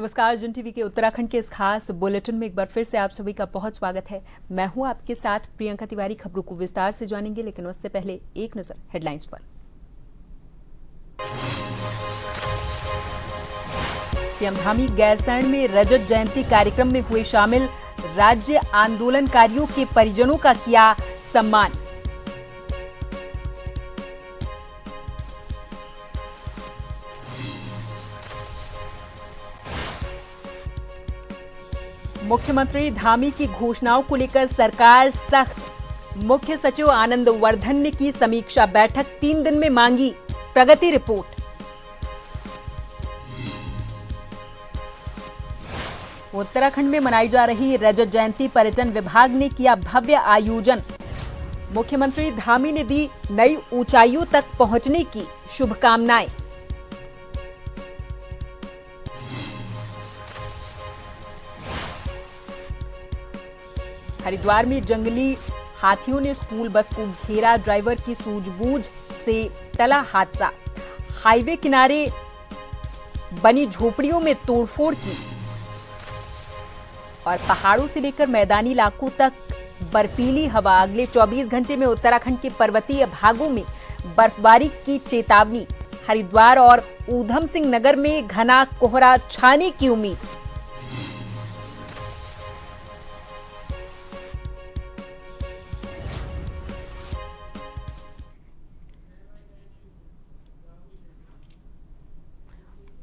नमस्कार। जन टीवी के उत्तराखंड के इस खास बुलेटिन में एक बार फिर से आप सभी का बहुत स्वागत है। मैं हूं आपके साथ प्रियंका तिवारी। खबरों को विस्तार से जानेंगे, लेकिन उससे पहले एक नजर हेडलाइंस पर। सीएम धामी गैरसैंण में रजत जयंती कार्यक्रम में हुए शामिल। राज्य आंदोलनकारियों के परिजनों का किया सम्मान। मुख्यमंत्री धामी की घोषणाओं को लेकर सरकार सख्त। मुख्य सचिव आनंद वर्धन ने की समीक्षा बैठक। 3 दिन में मांगी प्रगति रिपोर्ट। उत्तराखंड में मनाई जा रही रजत जयंती पर्यटन विभाग ने किया भव्य आयोजन। मुख्यमंत्री धामी ने दी नई ऊंचाइयों तक पहुंचने की शुभकामनाएं। हरिद्वार में जंगली हाथियों ने स्कूल बस को घेरा। ड्राइवर की सूझबूझ से टला हादसा। हाईवे किनारे बनी झोपड़ियों में तोड़फोड़ की। और पहाड़ों से लेकर मैदानी इलाकों तक बर्फीली हवा। अगले 24 घंटे में उत्तराखंड के पर्वतीय भागों में बर्फबारी की चेतावनी। हरिद्वार और ऊधम सिंह नगर में घना कोहरा छाने की उम्मीद।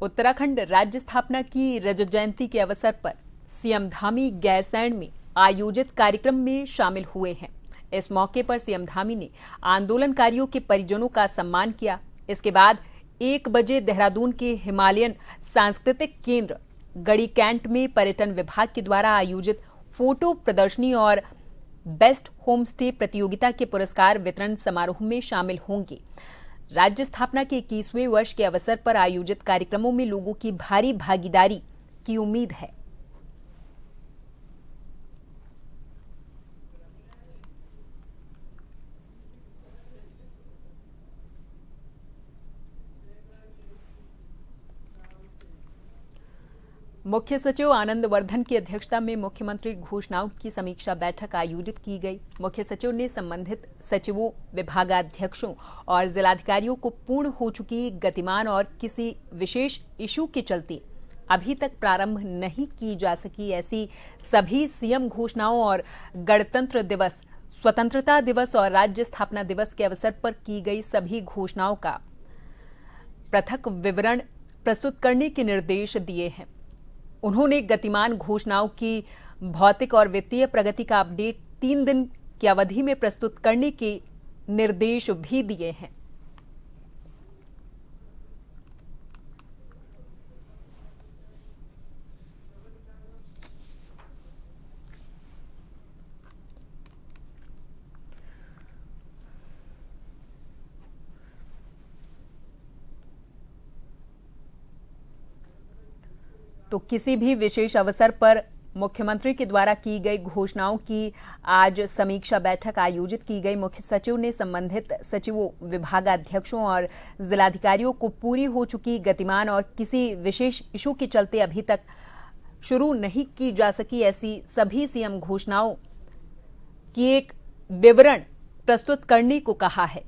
उत्तराखंड राज्य स्थापना की रजत जयंती के अवसर पर सीएम धामी गैरसैंण में आयोजित कार्यक्रम में शामिल हुए हैं। इस मौके पर सीएम धामी ने आंदोलनकारियों के परिजनों का सम्मान किया। इसके बाद 1 बजे देहरादून के हिमालयन सांस्कृतिक केंद्र गढ़ी कैंट में पर्यटन विभाग के द्वारा आयोजित फोटो प्रदर्शनी और बेस्ट होम स्टे प्रतियोगिता के पुरस्कार वितरण समारोह में शामिल होंगे। राज्य स्थापना के 21वें वर्ष के अवसर पर आयोजित कार्यक्रमों में लोगों की भारी भागीदारी की उम्मीद है। मुख्य सचिव आनंद वर्धन की अध्यक्षता में मुख्यमंत्री घोषणाओं की समीक्षा बैठक आयोजित की गई। मुख्य सचिव ने संबंधित सचिवों, विभागाध्यक्षों और जिलाधिकारियों को पूर्ण हो चुकी गतिमान और किसी विशेष इशू के चलते अभी तक प्रारंभ नहीं की जा सकी ऐसी सभी सीएम घोषणाओं और गणतंत्र दिवस, स्वतंत्रता दिवस और राज्य स्थापना दिवस के अवसर पर की गई सभी घोषणाओं का पृथक विवरण प्रस्तुत करने के निर्देश दिए हैं। उन्होंने गतिमान घोषणाओं की भौतिक और वित्तीय प्रगति का अपडेट 3 दिन की अवधि में प्रस्तुत करने के निर्देश भी दिए हैं। तो किसी भी विशेष अवसर पर मुख्यमंत्री के द्वारा की गई घोषणाओं की आज समीक्षा बैठक आयोजित की गई। मुख्य सचिव ने संबंधित सचिवों, विभागाध्यक्षों और जिलाधिकारियों को पूरी हो चुकी गतिमान और किसी विशेष इशू के चलते अभी तक शुरू नहीं की जा सकी ऐसी सभी सीएम घोषणाओं की एक विवरण प्रस्तुत करने को कहा है।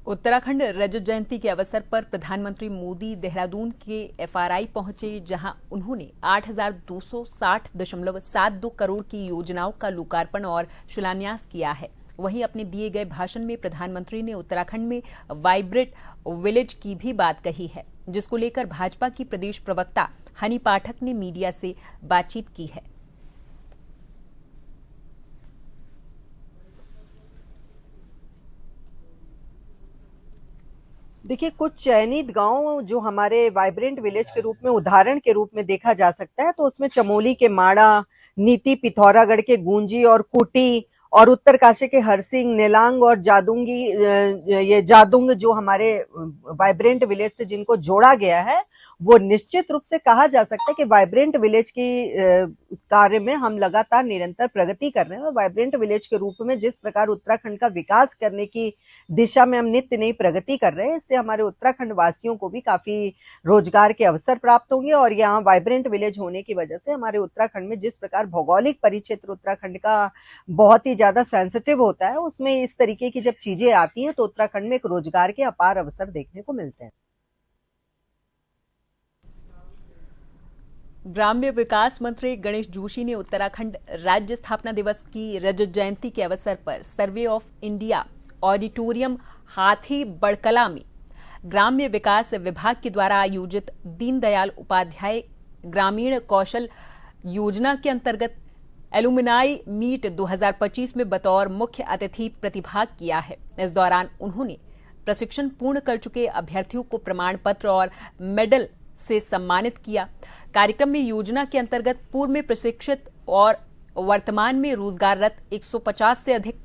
उत्तराखंड रजत जयंती के अवसर पर प्रधानमंत्री मोदी देहरादून के एफआरआई पहुंचे, जहां उन्होंने 8,260.72 करोड़ की योजनाओं का लोकार्पण और शिलान्यास किया है। वहीं अपने दिए गए भाषण में प्रधानमंत्री ने उत्तराखंड में वाइब्रेंट विलेज की भी बात कही है, जिसको लेकर भाजपा की प्रदेश प्रवक्ता हनी पाठक ने मीडिया से बातचीत की है। देखिए, कुछ चयनित गांव जो हमारे वाइब्रेंट विलेज के रूप में, उदाहरण के रूप में देखा जा सकता है, तो उसमें चमोली के माड़ा, नीति पिथौरागढ़ के गूंजी और कुटी और उत्तरकाशी के हरसिंह, नेलांग और जादुंग जो हमारे वाइब्रेंट विलेज से जिनको जोड़ा गया है, वो निश्चित रूप से कहा जा सकता है कि वाइब्रेंट विलेज की कार्य में हम लगातार निरंतर प्रगति कर रहे हैं और वाइब्रेंट विलेज के रूप में जिस प्रकार उत्तराखंड का विकास करने की दिशा में हम नित्य नई प्रगति कर रहे हैं, इससे हमारे उत्तराखंड वासियों को भी काफी रोजगार के अवसर प्राप्त होंगे और यहाँ वाइब्रेंट विलेज होने की वजह से हमारे उत्तराखंड में जिस प्रकार भौगोलिक परिक्षेत्र उत्तराखंड का बहुत ही ज्यादा सेंसिटिव होता है, उसमें इस तरीके की जब चीजें आती हैं तो उत्तराखंड में एक रोजगार के अपार अवसर देखने को मिलते हैं। ग्राम्य विकास मंत्री गणेश जोशी ने उत्तराखंड राज्य स्थापना दिवस की रजत जयंती के अवसर पर सर्वे ऑफ इंडिया ऑडिटोरियम हाथी बड़कला में ग्राम्य विकास विभाग के द्वारा आयोजित दीनदयाल उपाध्याय ग्रामीण कौशल योजना के अंतर्गत एलुमनाई मीट 2025 में बतौर मुख्य अतिथि प्रतिभाग किया है। इस दौरान उन्होंने प्रशिक्षण पूर्ण कर चुके अभ्यर्थियों को प्रमाण पत्र और मेडल से सम्मानित किया। कार्यक्रम में योजना के अंतर्गत पूर्व में प्रशिक्षित और वर्तमान में रोजगाररत 150 से अधिक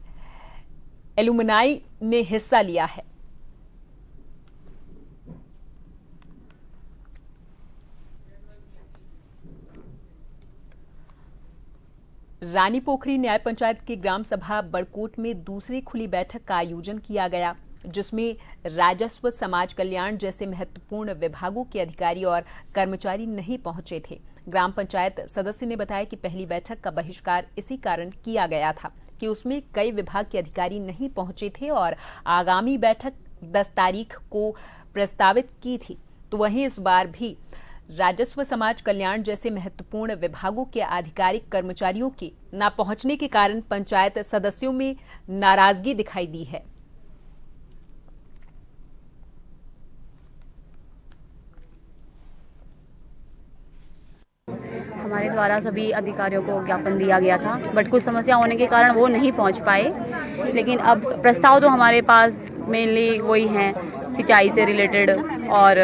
एलुमनाई ने हिस्सा लिया है। रानी पोखरी न्याय पंचायत की ग्राम सभा बड़कोट में दूसरी खुली बैठक का आयोजन किया गया, जिसमें राजस्व, समाज कल्याण जैसे महत्वपूर्ण विभागों के अधिकारी और कर्मचारी नहीं पहुंचे थे। ग्राम पंचायत सदस्य ने बताया कि पहली बैठक का बहिष्कार इसी कारण किया गया था कि उसमें कई विभाग के अधिकारी नहीं पहुंचे थे और आगामी बैठक 10 तारीख को प्रस्तावित की थी। तो वहीं इस बार भी राजस्व, समाज कल्याण जैसे महत्वपूर्ण विभागों के आधिकारिक कर्मचारियों के न पहुंचने के कारण पंचायत सदस्यों में नाराजगी दिखाई दी है। हमारे द्वारा सभी अधिकारियों को ज्ञापन दिया गया था, बट कुछ समस्या होने के कारण वो नहीं पहुंच पाए। लेकिन अब प्रस्ताव तो हमारे पास मेनली वही हैं, सिंचाई से रिलेटेड और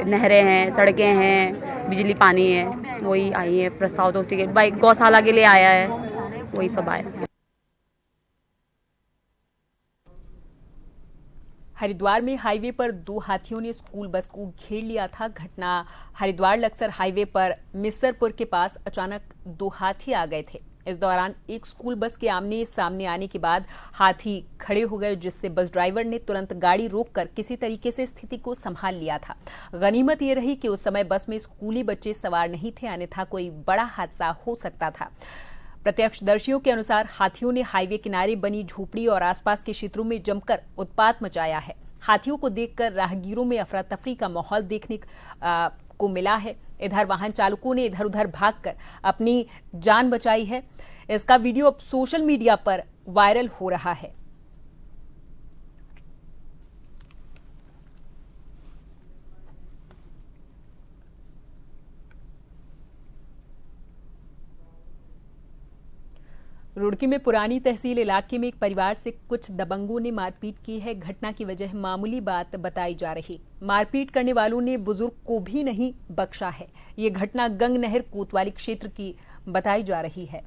नहरें हैं, सड़कें हैं, बिजली पानी है, वही आई है प्रस्ताव। तो उसी के भाई गौशाला के लिए आया है, वही सब आया है। हरिद्वार में हाईवे पर 2 हाथियों ने स्कूल बस को घेर लिया था। घटना हरिद्वार लक्सर हाईवे पर मिसरपुर के पास अचानक 2 हाथी आ गए थे। इस दौरान एक स्कूल बस के आमने सामने आने के बाद हाथी खड़े हो गए, जिससे बस ड्राइवर ने तुरंत गाड़ी रोककर किसी तरीके से स्थिति को संभाल लिया था। गनीमत ये रही कि उस समय बस में स्कूली बच्चे सवार नहीं थे, अन्यथा कोई बड़ा हादसा हो सकता था। प्रत्यक्षदर्शियों के अनुसार हाथियों ने हाईवे किनारे बनी झोपड़ी और आसपास के क्षेत्रों में जमकर उत्पात मचाया है। हाथियों को देखकर राहगीरों में अफरा तफरी का माहौल देखने को मिला है। इधर वाहन चालकों ने इधर उधर भागकर अपनी जान बचाई है। इसका वीडियो अब सोशल मीडिया पर वायरल हो रहा है। रुड़की में पुरानी तहसील इलाके में एक परिवार से कुछ दबंगों ने मारपीट की है। घटना की वजह मामूली बात बताई जा रही। मारपीट करने वालों ने बुजुर्ग को भी नहीं बख्शा है। ये घटना गंग नहर कोतवाली क्षेत्र की बताई जा रही है।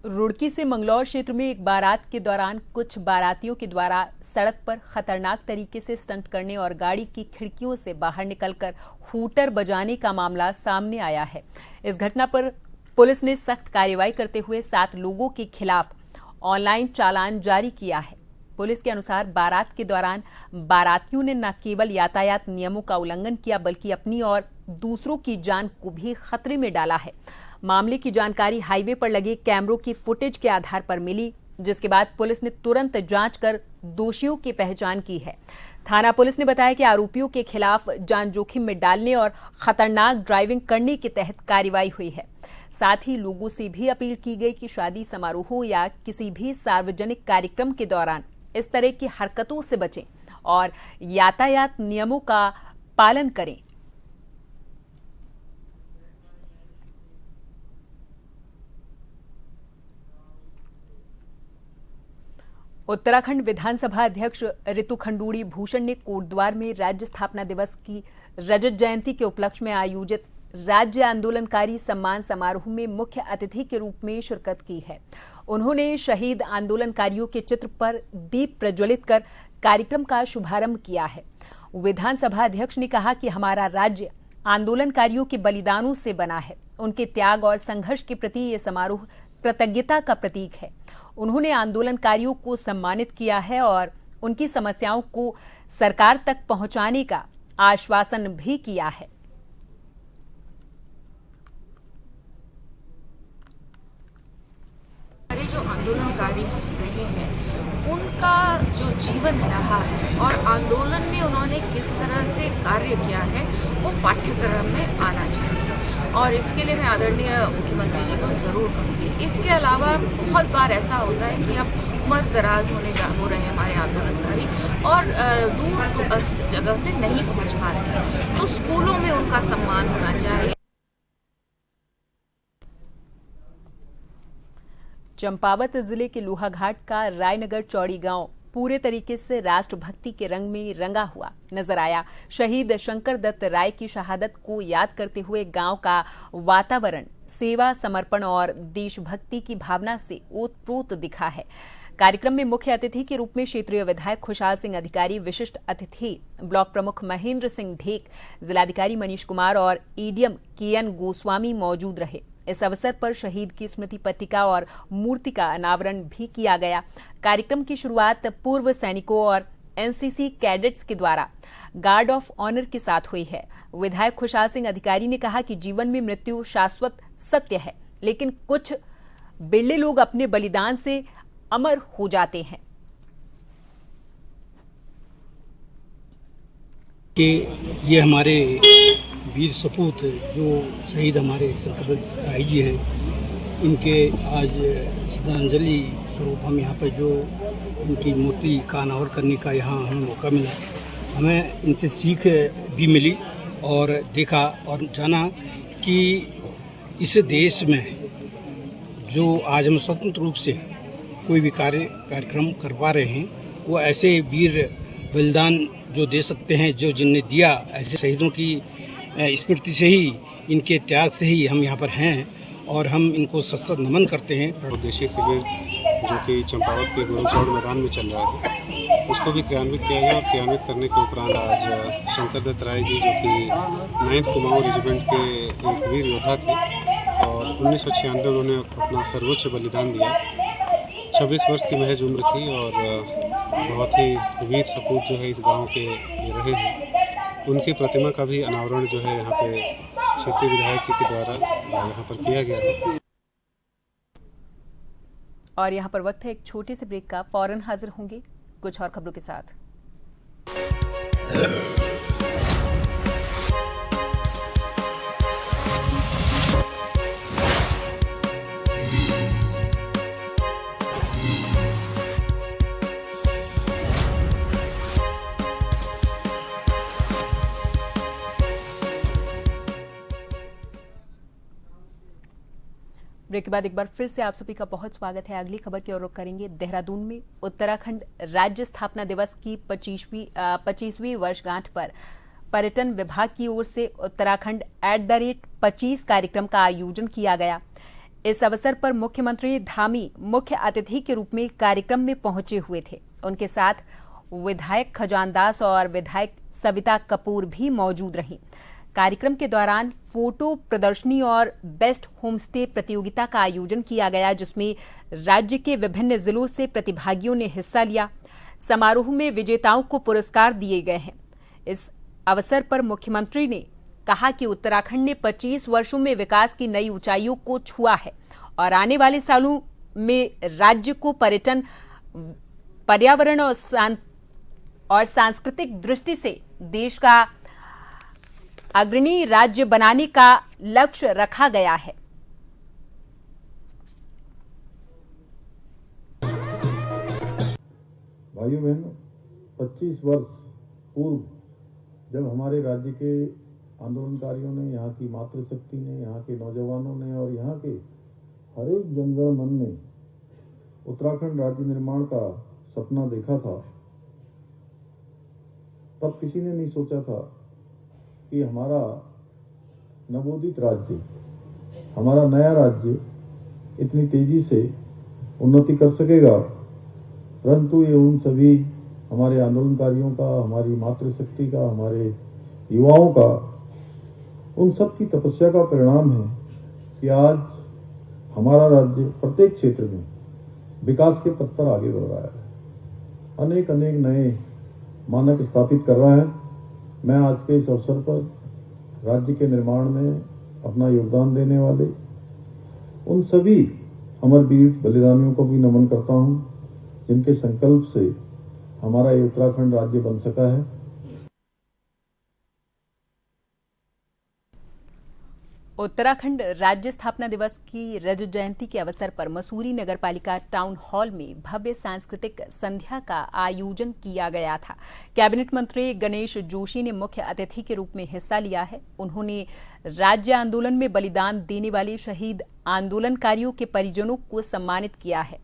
रुड़की से मंगलौर क्षेत्र में एक बारात के दौरान कुछ बारातियों के द्वारा सड़क पर खतरनाक तरीके से स्टंट करने और गाड़ी की खिड़कियों से बाहर निकलकर हूटर बजाने का मामला सामने आया है। इस घटना पर पुलिस ने सख्त कार्रवाई करते हुए 7 लोगों के खिलाफ ऑनलाइन चालान जारी किया है। पुलिस के अनुसार बारात के दौरान बारातियों ने न केवल यातायात नियमों का उल्लंघन किया, बल्कि अपनी और दूसरों की जान को भी खतरे में डाला है। मामले की जानकारी हाईवे पर लगे कैमरों की फुटेज के आधार पर मिली, जिसके बाद पुलिस ने तुरंत जांच कर दोषियों की पहचान की है। थाना पुलिस ने बताया कि आरोपियों के खिलाफ जान जोखिम में डालने और खतरनाक ड्राइविंग करने के तहत कार्रवाई हुई है। साथ ही लोगों से भी अपील की गई कि शादी समारोह या किसी भी सार्वजनिक कार्यक्रम के दौरान इस तरह की हरकतों से बचें और यातायात नियमों का पालन करें। उत्तराखंड विधानसभा अध्यक्ष ऋतु खंडूड़ी भूषण ने कोटद्वार में राज्य स्थापना दिवस की रजत जयंती के उपलक्ष्य में आयोजित राज्य आंदोलनकारी सम्मान समारोह में मुख्य अतिथि के रूप में शिरकत की है। उन्होंने शहीद आंदोलनकारियों के चित्र पर दीप प्रज्वलित कर कार्यक्रम का शुभारंभ किया है। विधानसभा अध्यक्ष ने कहा कि हमारा राज्य आंदोलनकारियों के बलिदानों से बना है। उनके त्याग और संघर्ष के प्रति ये समारोह कृतज्ञता का प्रतीक है। उन्होंने आंदोलनकारियों को सम्मानित किया है और उनकी समस्याओं को सरकार तक पहुंचाने का आश्वासन भी किया है। हमारे जो आंदोलनकारी रहे हैं उनका जो जीवन रहा है और आंदोलन में उन्होंने किस तरह से कार्य किया है वो पाठ्यक्रम में आना चाहिए और इसके लिए मैं आदरणीय मुख्यमंत्री जी को ज़रूर कहूँगी। इसके अलावा बहुत बार ऐसा होता है कि अब उम्र दराज हो रहे हैं हमारे आंदोलनकारी और दूर जगह से नहीं पहुँच पाते हैं, तो स्कूलों में उनका सम्मान होना चाहिए। चंपावत जिले के लोहाघाट का रायनगर चौड़ी गांव पूरे तरीके से राष्ट्रभक्ति के रंग में रंगा हुआ नजर आया। शहीद शंकर दत्त राय की शहादत को याद करते हुए गांव का वातावरण सेवा, समर्पण और देशभक्ति की भावना से ओतप्रोत दिखा है। कार्यक्रम में मुख्य अतिथि के रूप में क्षेत्रीय विधायक खुशहाल सिंह अधिकारी, विशिष्ट अतिथि ब्लॉक प्रमुख महेंद्र सिंह ढेक, जिलाधिकारी मनीष कुमार और एडीएम केएन गोस्वामी मौजूद रहे। इस अवसर पर शहीद की स्मृति पट्टिका और मूर्ति का अनावरण भी किया गया। कार्यक्रम की शुरुआत पूर्व सैनिकों और एनसीसी कैडेट्स के द्वारा गार्ड ऑफ ऑनर के साथ हुई है। विधायक खुशहाल सिंह अधिकारी ने कहा कि जीवन में मृत्यु शाश्वत सत्य है, लेकिन कुछ बिरले लोग अपने बलिदान से अमर हो जाते हैं। कि ये हमारे वीर सपूत जो शहीद हमारे शंकर दत्त राय जी हैं, इनके आज श्रद्धांजलि स्वरूप हम यहाँ पर जो उनकी मूर्ति का अनावरण करने का यहाँ हमें मौका मिला। हमें इनसे सीख भी मिली और देखा और जाना कि इस देश में जो आज हम स्वतंत्र रूप से कोई भी कार्यक्रम कर पा रहे हैं, वो ऐसे वीर बलिदान जो दे सकते हैं, जो जिनने दिया, ऐसे शहीदों की स्मृति से ही, इनके त्याग से ही हम यहाँ पर हैं और हम इनको सत नमन करते हैं। स्वदेशी शिविर जो कि चंपावत के गोरचौड़ मैदान में चल रहा है, उसको भी क्रियान्वित किया गया और क्रियान्वित करने के उपरांत आज शंकर दत्त राय जी जो कि 9th कुमाऊं रेजिमेंट के एक वीर योद्धा थे और 1996 उन्होंने अपना सर्वोच्च बलिदान दिया। 26 वर्ष की महज उम्र थी और बहुत ही वीर सपूत जो है इस गांव के रहे हैं। उनकी प्रतिमा का भी अनावरण जो है यहाँ पे क्षेत्रीय विधायक जी के द्वारा यहाँ पर किया गया है। और यहाँ पर वक्त है एक छोटे से ब्रेक का। फौरन हाजिर होंगे कुछ और खबरों के साथ। ब्रेक के बाद एक बार फिर से आप सभी का बहुत स्वागत है। अगली खबर की ओर रुख करेंगे। देहरादून में उत्तराखंड राज्य स्थापना दिवस की 25वीं वर्षगांठ पर पर्यटन विभाग की ओर से उत्तराखंड @25 कार्यक्रम का आयोजन किया गया। इस अवसर पर मुख्यमंत्री धामी मुख्य अतिथि के रूप में कार्यक्रम में पहुंचे हुए थे। उनके साथ विधायक खजानदास और विधायक सविता कपूर भी मौजूद रहीं। कार्यक्रम के दौरान फोटो प्रदर्शनी और बेस्ट होमस्टे प्रतियोगिता का आयोजन किया गया, जिसमें राज्य के विभिन्न जिलों से प्रतिभागियों ने हिस्सा लिया। समारोह में विजेताओं को पुरस्कार दिए गए हैं। इस अवसर पर मुख्यमंत्री ने कहा कि उत्तराखंड ने 25 वर्षों में विकास की नई ऊंचाइयों को छुआ है और आने वाले सालों में राज्य को पर्यटन, पर्यावरण और सांस्कृतिक दृष्टि से देश का अग्रणी राज्य बनाने का लक्ष्य रखा गया है। भाइयों बहनों, 25 वर्ष पूर्व जब हमारे राज्य के आंदोलनकारियों ने, यहाँ की मातृशक्ति ने, यहाँ के नौजवानों ने और यहाँ के हर एक जनगण मन ने उत्तराखंड राज्य निर्माण का सपना देखा था, तब किसी ने नहीं सोचा था कि हमारा नवोदित राज्य, हमारा नया राज्य इतनी तेजी से उन्नति कर सकेगा। परंतु ये उन सभी हमारे आंदोलनकारियों का, हमारी मातृशक्ति का, हमारे युवाओं का, उन सब की तपस्या का परिणाम है कि आज हमारा राज्य प्रत्येक क्षेत्र में विकास के पथ पर आगे बढ़ रहा है, अनेक अनेक नए मानक स्थापित कर रहा है। मैं आज के इस अवसर पर राज्य के निर्माण में अपना योगदान देने वाले उन सभी अमरवीर बलिदानियों को भी नमन करता हूं, जिनके संकल्प से हमारा ये उत्तराखंड राज्य बन सका है। उत्तराखंड राज्य स्थापना दिवस की रजत जयंती के अवसर पर मसूरी नगरपालिका टाउन हॉल में भव्य सांस्कृतिक संध्या का आयोजन किया गया था। कैबिनेट मंत्री गणेश जोशी ने मुख्य अतिथि के रूप में हिस्सा लिया है। उन्होंने राज्य आंदोलन में बलिदान देने वाले शहीद आंदोलनकारियों के परिजनों को सम्मानित किया है।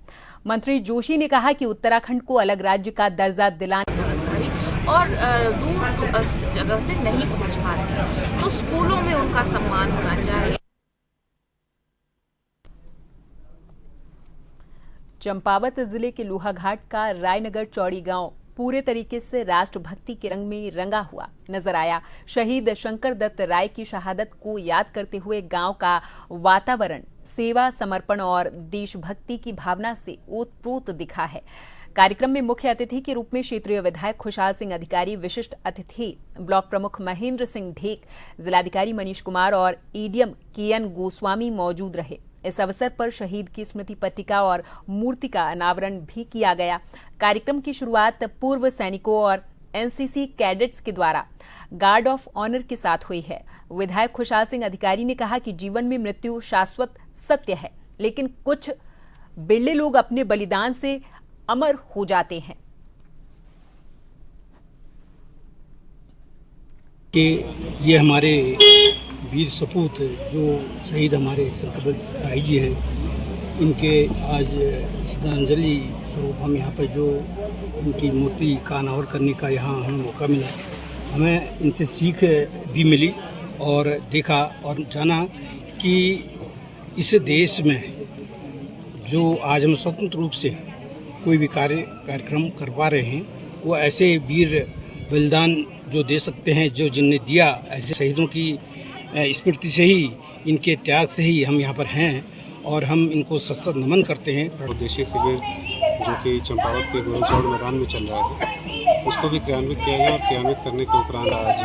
मंत्री जोशी ने कहा कि उत्तराखंड को अलग राज्य का दर्जा दिलाने और दूर जगह से नहीं पहुंच पाते, तो स्कूलों में उनका सम्मान होना चाहिए। चंपावत जिले के लोहाघाट का रायनगर चौड़ी गांव पूरे तरीके से राष्ट्रभक्ति के रंग में रंगा हुआ नजर आया। शहीद शंकर दत्त राय की शहादत को याद करते हुए गांव का वातावरण सेवा, समर्पण और देशभक्ति की भावना से ओतप्रोत दिखा है। कार्यक्रम में मुख्य अतिथि के रूप में क्षेत्रीय विधायक खुशहाल सिंह अधिकारी, विशिष्ट अतिथि ब्लॉक प्रमुख महेंद्र सिंह ढेक, जिलाधिकारी मनीष कुमार और एडीएम केएन गोस्वामी मौजूद रहे। इस अवसर पर शहीद की स्मृति पट्टिका और मूर्ति का अनावरण भी किया गया। कार्यक्रम की शुरुआत पूर्व सैनिकों और एनसीसी कैडेट्स के द्वारा गार्ड ऑफ ऑनर के साथ हुई है। विधायक खुशहाल सिंह अधिकारी ने कहा कि जीवन में मृत्यु शाश्वत सत्य है, लेकिन कुछ बिरले लोग अपने बलिदान से अमर हो जाते हैं। कि ये हमारे वीर सपूत जो शहीद हमारे शंकर दत्त राय जी हैं, इनके आज श्रद्धांजलि स्वरूप हम यहाँ पर जो उनकी मूर्ति का अनावरण करने का यहाँ हमें मौका मिला। हमें इनसे सीख भी मिली और देखा और जाना कि इस देश में जो आज हम स्वतंत्र रूप से कोई भी कार्यक्रम कर पा रहे हैं, वो ऐसे वीर बलिदान जो दे सकते हैं, जो जिनने दिया, ऐसे शहीदों की स्मृति से ही, इनके त्याग से ही हम यहाँ पर हैं और हम इनको सशक्त नमन करते हैं। स्वदेशी शिविर जो कि चंपावत के गोरचौड़ मैदान में चल रहा है, उसको भी क्रियान्वित किया गया और क्रियान्वित करने के उपरांत आज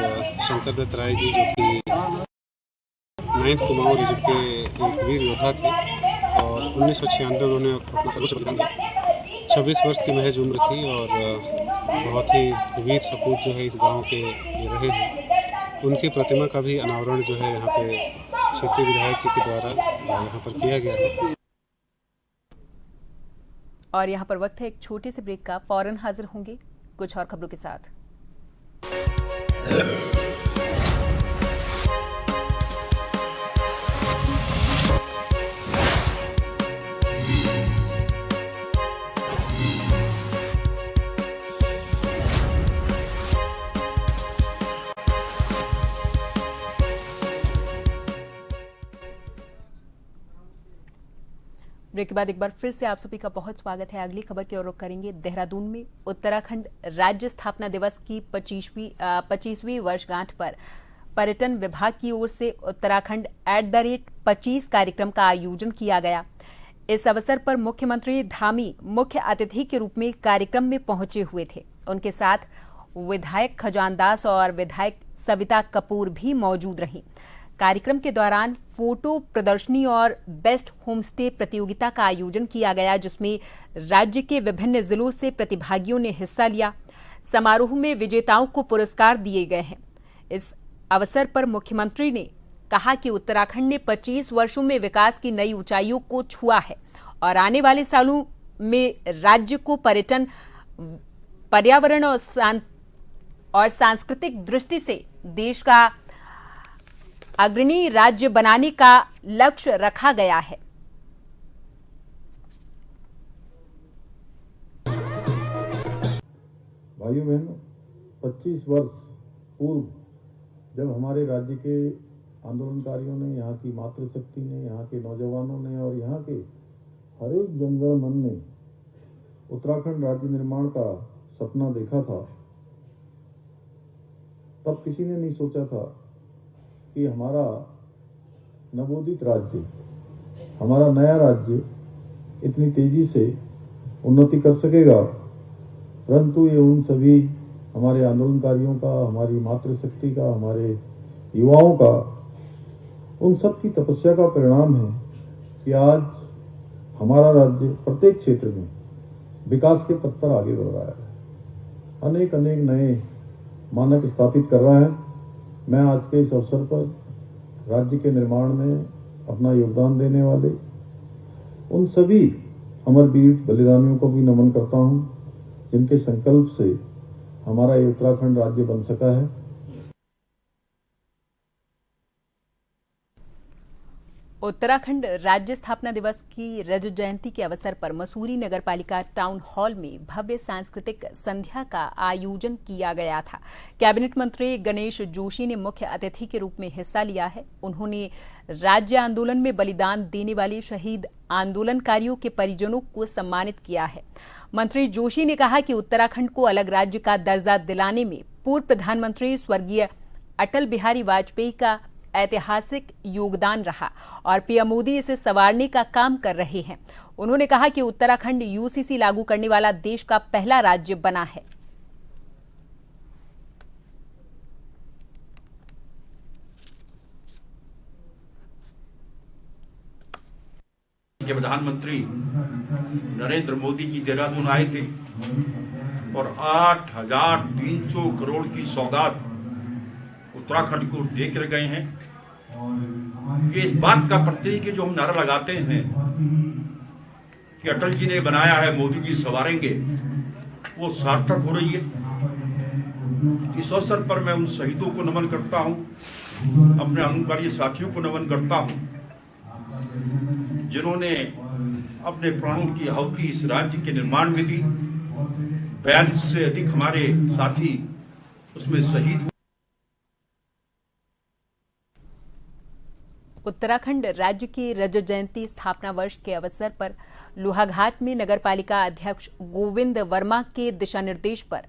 शंकर दत्त राय जी जो कि 9th कुमाऊं रीजन के एक वीर योद्धा थे और 1996 में उन्होंने अपना सर्वोच्च बलिदान दिया। 26 वर्ष की महज उम्र थी और बहुत ही वीर सपूत जो है इस गांव के ये रहे हैं। उनकी प्रतिमा का भी अनावरण जो है यहाँ पे क्षेत्रीय विधायक जी के द्वारा यहाँ पर किया गया है। और यहाँ पर वक्त है एक छोटे से ब्रेक का। फौरन हाजिर होंगे कुछ और खबरों के साथ। ब्रेक के बाद एक बार फिर से आप सभी का बहुत स्वागत है। अगली खबर की ओर रुख करेंगे। देहरादून में उत्तराखंड राज्य स्थापना दिवस की 25वीं वर्षगांठ पर पर्यटन विभाग की ओर से उत्तराखंड @25 कार्यक्रम का आयोजन किया गया। इस अवसर पर मुख्यमंत्री धामी मुख्य अतिथि के रूप में कार्यक्रम में पहुंचे हुए थे। उनके साथ विधायक खजानदास और विधायक सविता कपूर भी मौजूद रहीं। कार्यक्रम के दौरान फोटो प्रदर्शनी और बेस्ट होमस्टे प्रतियोगिता का आयोजन किया गया, जिसमें राज्य के विभिन्न जिलों से प्रतिभागियों ने हिस्सा लिया। समारोह में विजेताओं को पुरस्कार दिए गए हैं। इस अवसर पर मुख्यमंत्री ने कहा कि उत्तराखंड ने 25 वर्षों में विकास की नई ऊंचाइयों को छुआ है और आने वाले सालों में राज्य को पर्यटन, पर्यावरण और सांस्कृतिक दृष्टि से देश का अग्रणी राज्य बनाने का लक्ष्य रखा गया है। भाइयों बहनों, 25 वर्ष पूर्व जब हमारे राज्य के आंदोलनकारियों ने, यहाँ की मातृशक्ति ने, यहाँ के नौजवानों ने और यहाँ के हर एक जनगण मन ने उत्तराखंड राज्य निर्माण का सपना देखा था, तब किसी ने नहीं सोचा था कि हमारा नवोदित राज्य, हमारा नया राज्य इतनी तेजी से उन्नति कर सकेगा। परंतु ये उन सभी हमारे आंदोलनकारियों का, हमारी मातृशक्ति का, हमारे युवाओं का, उन सब की तपस्या का परिणाम है कि आज हमारा राज्य प्रत्येक क्षेत्र में विकास के पथ पर आगे बढ़ रहा है, अनेक नए मानक स्थापित कर रहा है। मैं आज के इस अवसर पर राज्य के निर्माण में अपना योगदान देने वाले उन सभी अमर वीर बलिदानियों को भी नमन करता हूं, जिनके संकल्प से हमारा ये उत्तराखंड राज्य बन सका है। उत्तराखंड राज्य स्थापना दिवस की रजत जयंती के अवसर पर मसूरी नगरपालिका टाउन हॉल में भव्य सांस्कृतिक संध्या का आयोजन किया गया था। कैबिनेट मंत्री गणेश जोशी ने मुख्य अतिथि के रूप में हिस्सा लिया है। उन्होंने राज्य आंदोलन में बलिदान देने वाले शहीद आंदोलनकारियों के परिजनों को सम्मानित किया है। मंत्री जोशी ने कहा कि उत्तराखंड को अलग राज्य का दर्जा दिलाने में पूर्व प्रधानमंत्री स्वर्गीय अटल बिहारी वाजपेयी का ऐतिहासिक योगदान रहा और पीएम मोदी इसे संवारने का काम कर रहे हैं। उन्होंने कहा कि उत्तराखंड यूसीसी लागू करने वाला देश का पहला राज्य बना है। प्रधानमंत्री नरेंद्र मोदी जी देहरादून आए थे और 8,300 करोड़ की सौगात उत्तराखंड को देकर गए हैं। ये इस बात का प्रतीक है जो हम नारा लगाते हैं कि अटल जी ने बनाया है, मोदी जी संवारेंगे, वो सार्थक हो रही है। इस अवसर पर मैं उन शहीदों को नमन करता हूं, अपने आंदोलनकारी साथियों को नमन करता हूं, जिन्होंने अपने प्राणों की आहुति इस राज्य के निर्माण में दी। 42 से अधिक हमारे साथी उसमें शहीद हुए। उत्तराखंड राज्य की रजत जयंती स्थापना वर्ष के अवसर पर लोहाघाट में नगरपालिका अध्यक्ष गोविंद वर्मा के दिशा निर्देश पर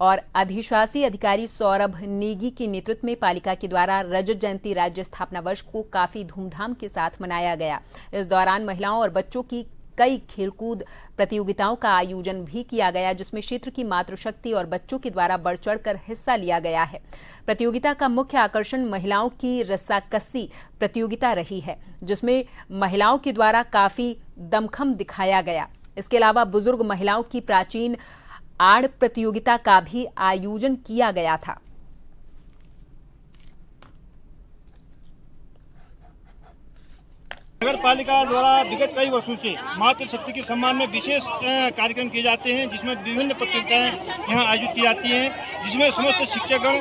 और अधिशासी अधिकारी सौरभ नेगी के नेतृत्व में पालिका के द्वारा रजत जयंती राज्य स्थापना वर्ष को काफी धूमधाम के साथ मनाया गया। इस दौरान महिलाओं और बच्चों की कई खेलकूद प्रतियोगिताओं का आयोजन भी किया गया, जिसमें क्षेत्र की मातृशक्ति और बच्चों के द्वारा बढ़ चढ़कर हिस्सा लिया गया है। प्रतियोगिता का मुख्य आकर्षण महिलाओं की रस्साकस्सी प्रतियोगिता रही है, जिसमें महिलाओं के द्वारा काफी दमखम दिखाया गया। इसके अलावा बुजुर्ग महिलाओं की प्राचीन आड़ प्रतियोगिता का भी आयोजन किया गया था। नगर पालिका द्वारा विगत कई वर्षों से मातृशक्ति के सम्मान में विशेष कार्यक्रम किए जाते हैं, जिसमें विभिन्न प्रतियोगिताएं यहाँ आयोजित की जाती हैं, जिसमें समस्त शिक्षकगण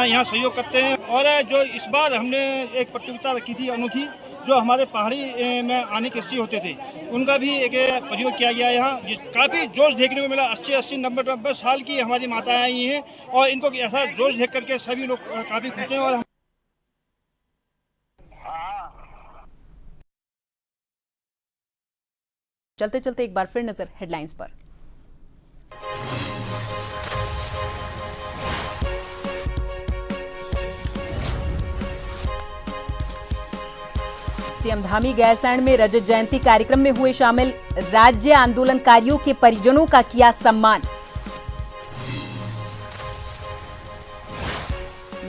यहाँ सहयोग करते हैं। और जो इस बार हमने एक प्रतियोगिता रखी थी अनोखी, जो हमारे पहाड़ी में आने के इच्छुक होते थे, उनका भी एक प्रयोग किया गया। यहाँ काफ़ी जोश देखने को मिला। 80, 90 साल की हमारी माताएं आई हैं और इनको ऐसा जोश देख करके सभी लोग काफ़ी खुश हैं। और चलते चलते एक बार फिर नजर हेडलाइंस पर। सीएम धामी गैरसैंण में रजत जयंती कार्यक्रम में हुए शामिल। राज्य आंदोलनकारियों के परिजनों का किया सम्मान।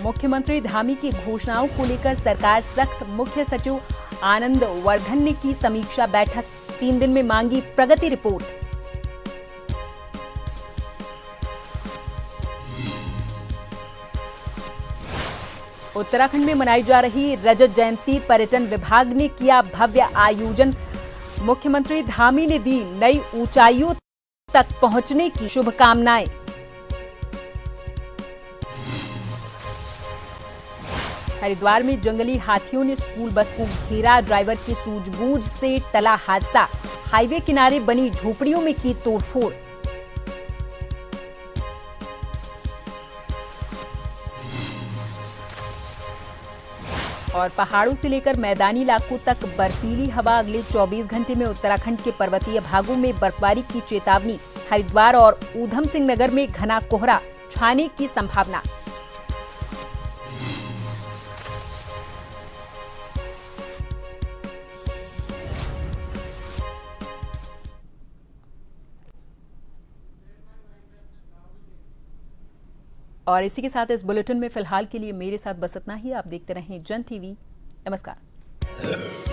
मुख्यमंत्री धामी की घोषणाओं को लेकर सरकार सख्त। मुख्य सचिव आनंद वर्धन ने की समीक्षा बैठक। 3 दिन में मांगी प्रगति रिपोर्ट। उत्तराखंड में मनाई जा रही रजत जयंती, पर्यटन विभाग ने किया भव्य आयोजन। मुख्यमंत्री धामी ने दी नई ऊंचाइयों तक पहुंचने की शुभकामनाएं। हरिद्वार में जंगली हाथियों ने स्कूल बस को घेरा। ड्राइवर की सूझबूझ से टला हादसा। हाईवे किनारे बनी झोपड़ियों में की तोड़फोड़। और पहाड़ों से लेकर मैदानी इलाकों तक बर्फीली हवा। अगले 24 घंटे में उत्तराखंड के पर्वतीय भागों में बर्फबारी की चेतावनी। हरिद्वार और ऊधम सिंह नगर में घना कोहरा छाने की संभावना। और इसी के साथ इस बुलेटिन में फिलहाल के लिए मेरे साथ बस इतना ही। आप देखते रहें जन टीवी। नमस्कार।